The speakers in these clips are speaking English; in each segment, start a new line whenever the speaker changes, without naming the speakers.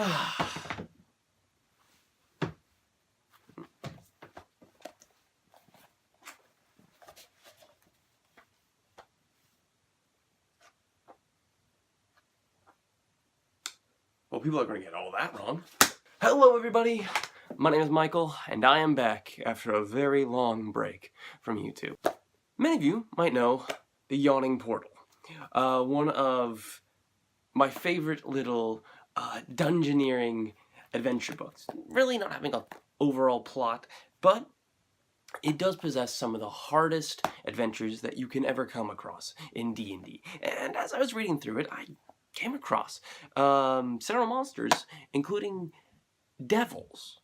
Well, people are going to get all that wrong. Hello, everybody. My name is Michael, and I am back after a very long break from YouTube. Many of you might know The Yawning Portal, one of my favorite little dungeoneering adventure books. Really not having an overall plot, but it does possess some of the hardest adventures that you can ever come across in D&D. And as I was reading through it, I came across several monsters, including devils.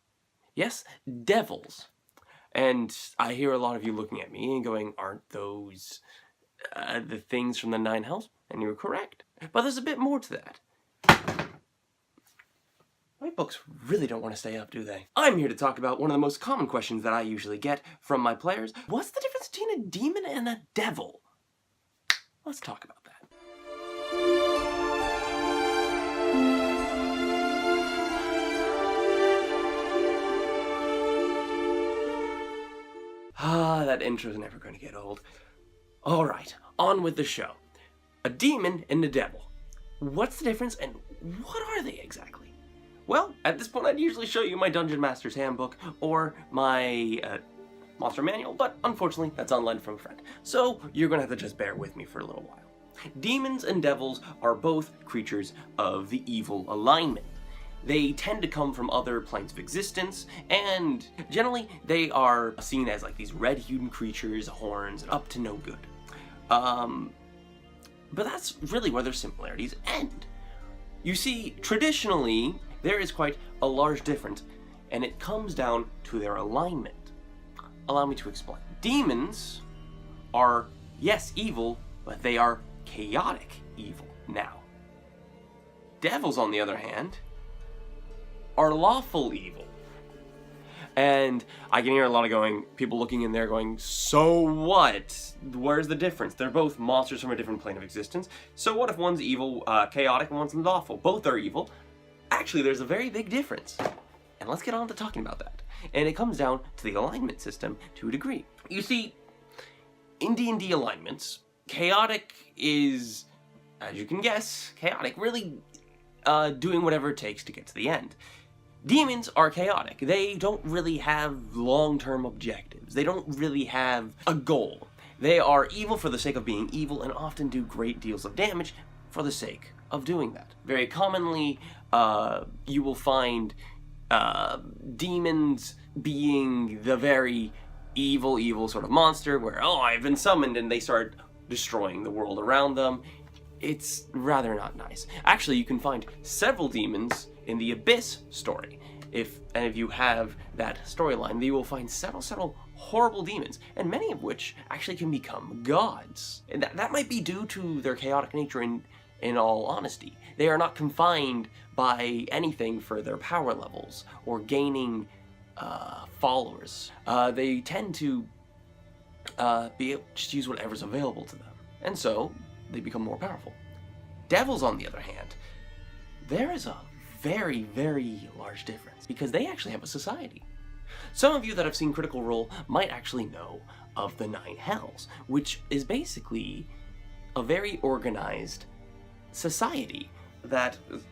Yes, devils. And I hear a lot of you looking at me and going, aren't those the things from the 9 hells? And you were correct. But there's a bit more to that. My books really don't want to stay up, do they? I'm here to talk about one of the most common questions that I usually get from my players. What's the difference between a demon and a devil? Let's talk about that. That intro's never going to get old. Alright, on with the show. A demon and a devil. What's the difference and what are they exactly? Well, at this point I'd usually show you my Dungeon Master's Handbook or my Monster Manual, but unfortunately that's on lend from a friend. So you're going to have to just bear with me for a little while. Demons and devils are both creatures of the evil alignment. They tend to come from other planes of existence, and generally they are seen as like these red-hued creatures, horns, and up to no good. But that's really where their similarities end. You see, traditionally, there is quite a large difference, and it comes down to their alignment. Allow me to explain. Demons are, yes, evil, but they are chaotic evil. Now, devils, on the other hand, are lawful evil. And I can hear a lot of people looking in there going, so what? Where's the difference? They're both monsters from a different plane of existence. So what if one's evil, chaotic, and one's lawful? Both are evil. Actually, there's a very big difference. And let's get on to talking about that. And it comes down to the alignment system to a degree. You see, in D&D alignments, chaotic is, as you can guess, chaotic, really doing whatever it takes to get to the end. Demons are chaotic. They don't really have long-term objectives. They don't really have a goal. They are evil for the sake of being evil and often do great deals of damage for the sake of doing that. Very commonly, you will find demons being the very evil sort of monster where, oh, I've been summoned, and they start destroying the world around them. It's rather not nice. Actually, you can find several demons in the Abyss story. If any of you have that storyline, you will find several horrible demons, and many of which actually can become gods. And that might be due to their chaotic nature in all honesty. They are not confined by anything for their power levels or gaining followers. They tend to be able to just use whatever's available to them. And so, they become more powerful. Devils, on the other hand, there is a very, very large difference because they actually have a society. Some of you that have seen Critical Role might actually know of the 9 hells, which is basically a very organized society that is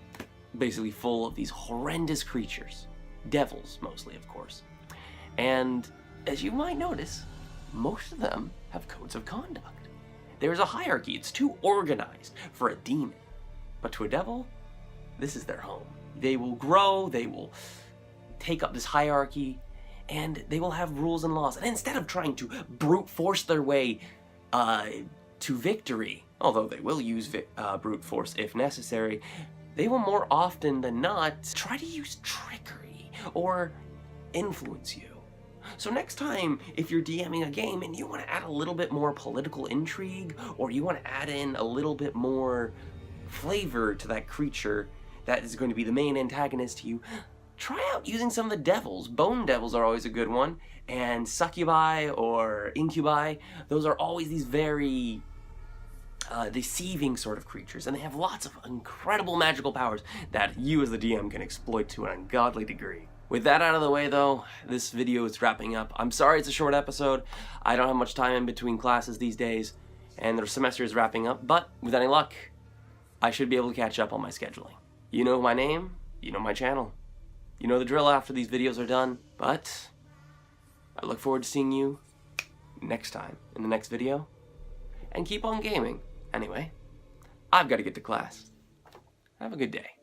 basically full of these horrendous creatures. Devils, mostly, of course. And as you might notice, most of them have codes of conduct. There's a hierarchy. It's too organized for a demon. But to a devil, this is their home. They will grow, they will take up this hierarchy, and they will have rules and laws. And instead of trying to brute force their way to victory, although they will use brute force if necessary, they will more often than not try to use trickery or influence you. So next time, if you're DMing a game and you want to add a little bit more political intrigue, or you want to add in a little bit more flavor to that creature that is going to be the main antagonist to you, try out using some of the devils. Bone devils are always a good one, and succubi or incubi, those are always these very deceiving sort of creatures, and they have lots of incredible magical powers that you as the DM can exploit to an ungodly degree. With that out of the way though, this video is wrapping up. I'm sorry it's a short episode. I don't have much time in between classes these days, and the semester is wrapping up, but with any luck, I should be able to catch up on my scheduling. You know my name, you know my channel. You know the drill after these videos are done, but I look forward to seeing you next time in the next video, and keep on gaming. Anyway, I've got to get to class. Have a good day.